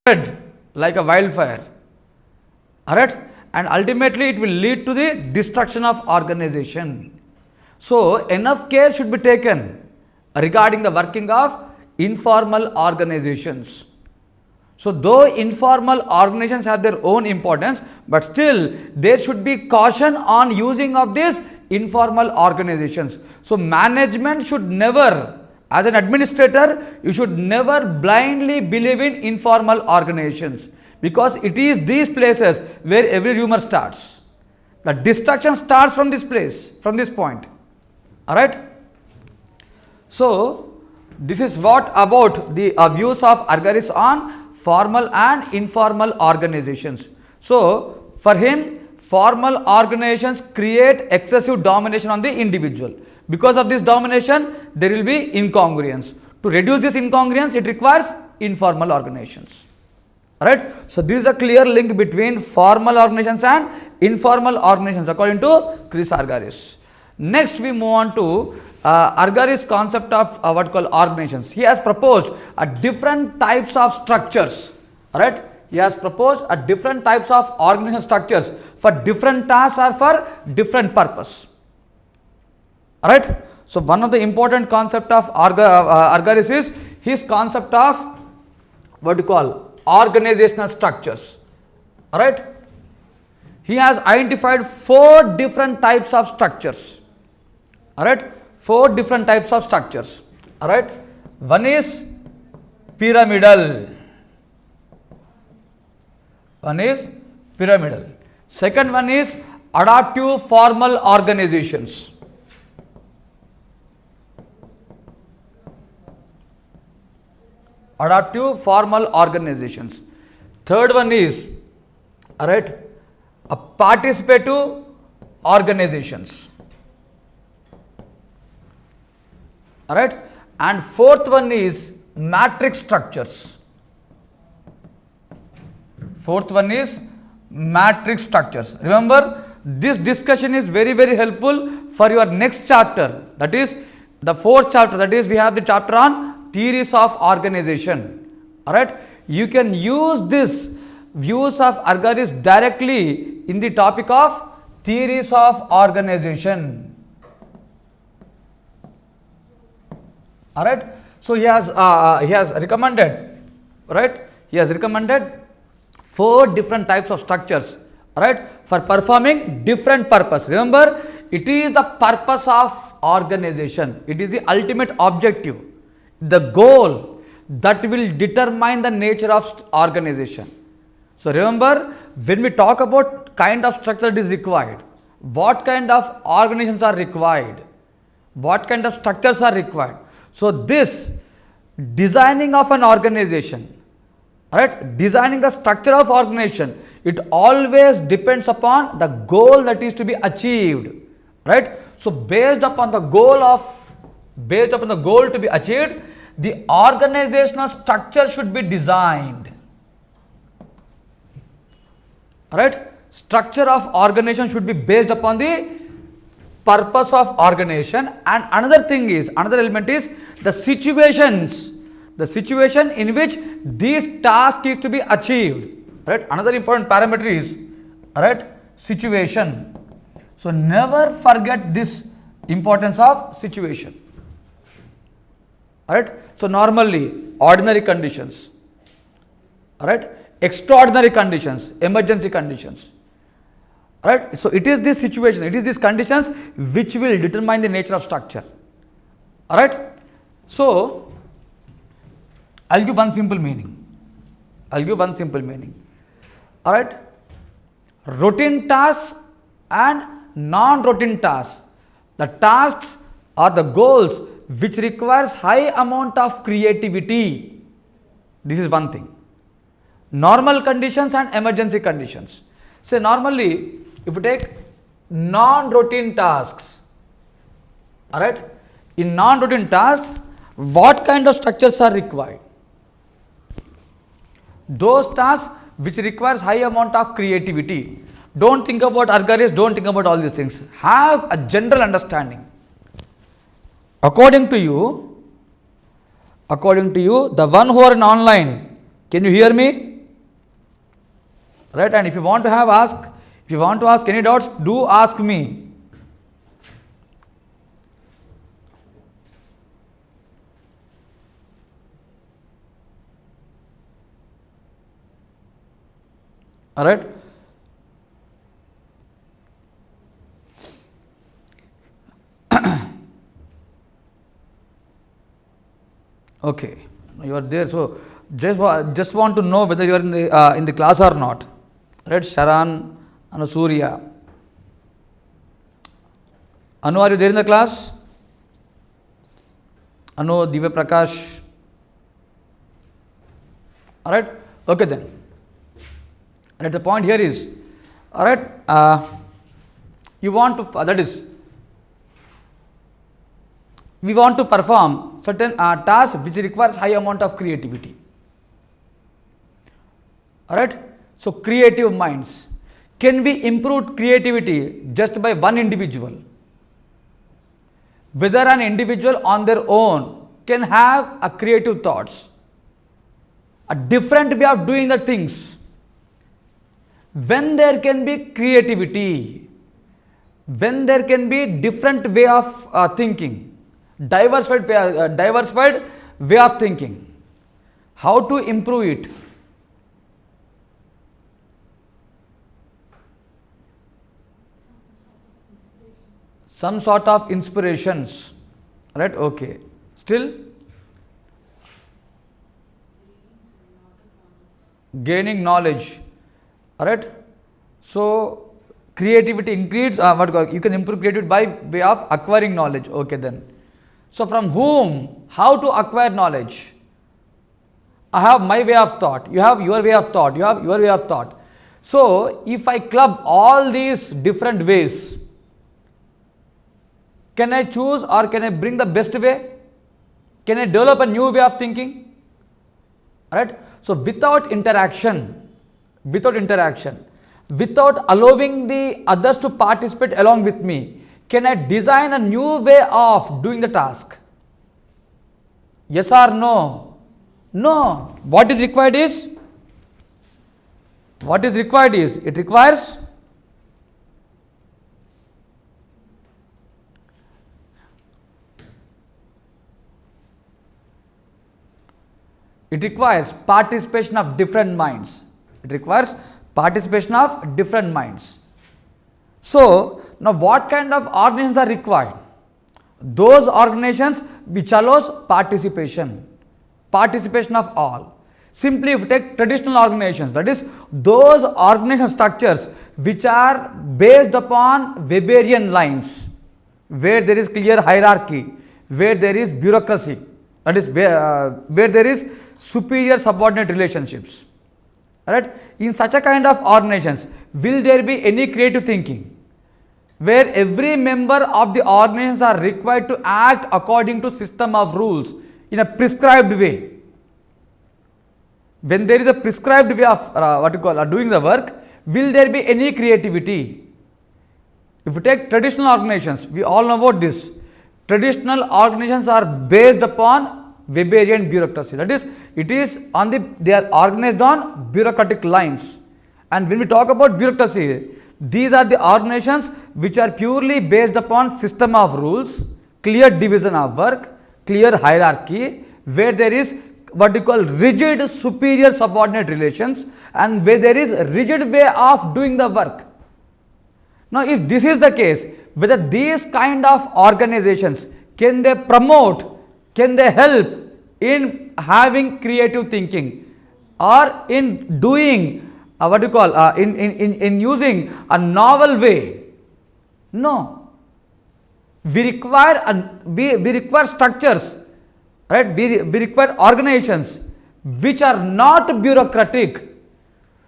spread like a wildfire. Alright, and ultimately it will lead to the destruction of organization. So enough care should be taken regarding the working of informal organizations. So though informal organizations have their own importance, but still there should be caution on using of these informal organizations. So management should never, as an administrator, you should never blindly believe in informal organizations, because it is these places where every rumor starts. The destruction starts from this place, from this point. Alright. So this is what about the views of argyris on formal and informal organizations. So for him, formal organizations create excessive domination on the individual. Because of this domination, there will be incongruence. To reduce this incongruence, it requires informal organizations. Alright. So this is a clear link between formal organizations and informal organizations according to Chris Argyris. Next we move on to Argyris' concept of what called organizations. He has proposed different types of structures. Alright. He has proposed different types of organization structures for different tasks or for different purpose. Alright. So one of the important concept of Argyris is his concept of what you call organizational structures. Alright. He has identified 4 different types of structures. Alright. 4 different types of structures. Alright. One is pyramidal. One is pyramidal. Second one is adaptive formal organizations. Adaptive formal organizations. Third one is, alright, participative organizations. Alright, and fourth one is matrix structures. Fourth one is matrix structures. Remember, this discussion is very, very helpful for your next chapter. That is the 4th chapter. That is, we have the chapter on theories of organization. Alright, you can use this views of argyris directly in the topic of theories of organization. Alright, so he has recommended, right? He has recommended 4 different types of structures, right, for performing different purpose. Remember, it is the purpose of organization. It is the ultimate objective, the goal that will determine the nature of organization. So remember, when we talk about kind of structure that is required, what kind of organizations are required, what kind of structures are required. So this designing of an organization, right, designing the structure of organization, it always depends upon the goal that is to be achieved, right. So based upon the goal to be achieved, the organizational structure should be designed. Alright, structure of organization should be based upon the purpose of organization. And another element is the situation in which this task is to be achieved. Right, another important parameter is, right, situation. So never forget this importance of situation. Alright, so normally ordinary conditions, alright, extraordinary conditions, emergency conditions. Alright, so it is this situation, it is these conditions which will determine the nature of structure. Alright, so I'll give one simple meaning. Alright, routine tasks and non-routine tasks. The tasks are the goals which requires high amount of creativity. This is one thing. Normal conditions and emergency conditions. Say normally, if you take non-routine tasks, alright, in non-routine tasks, what kind of structures are required? Those tasks which requires high amount of creativity. Don't think about argyris, don't think about all these things. Have a general understanding. According to you, the one who are in online, can you hear me? right? And if you want to ask any doubts, do ask me. All right. Okay, you are there. So just want to know whether you are in the class or not. Right, Sharan, Anu, Surya. Anu, are you there in the class? Anu, Divya Prakash. All right. Okay then. And the point here is, all right, you want to that is, we want to perform certain tasks which requires high amount of creativity. All right. So creative minds. Can we improve creativity just by one individual? Whether an individual on their own can have a creative thoughts, a different way of doing the things. When there can be creativity, when there can be different way of thinking, diversified way of thinking, how to improve it? Some sort of inspirations, right? Okay. Still gaining knowledge, all right? So creativity increases. You can improve creativity by way of acquiring knowledge. Okay then. So from whom? How to acquire knowledge? I have my way of thought. You have your way of thought. You have your way of thought. So if I club all these different ways, can I choose or can I bring the best way? Can I develop a new way of thinking? Alright. So without interaction, without allowing the others to participate along with me, can I design a new way of doing the task? Yes or no? No. What is required is, it requires participation of different minds. It requires participation of different minds. So now what kind of organizations are required? Those organizations which allows participation of all. Simply if you take traditional organizations, that is those organization structures which are based upon Weberian lines, where there is clear hierarchy, where there is bureaucracy, that is where there is superior subordinate relationships. Alright, in such a kind of organizations, will there be any creative thinking? Where every member of the organizations are required to act according to system of rules in a prescribed way. When there is a prescribed way of doing the work, will there be any creativity? If you take traditional organizations, we all know about this. Traditional organizations are based upon Weberian bureaucracy. That is, they are organized on bureaucratic lines. And when we talk about bureaucracy, these are the organizations which are purely based upon system of rules, clear division of work, clear hierarchy, where there is what we call rigid superior subordinate relations, and where there is a rigid way of doing the work. Now, if this is the case, whether these kind of organizations, can they promote, can they help in having creative thinking, or in doing in using a novel way? No. We require structures, right? We require organizations which are not bureaucratic.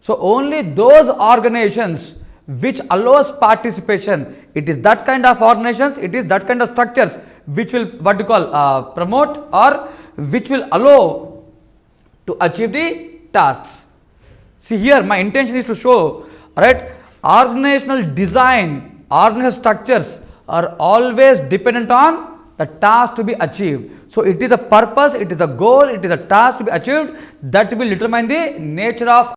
So only those organizations which allows participation, it is that kind of organizations, it is that kind of structures which will promote, or which will allow to achieve the tasks. See here, my intention is to show, right, organizational design, organizational structures are always dependent on the task to be achieved. So it is a purpose, it is a goal, it is a task to be achieved that will determine the nature of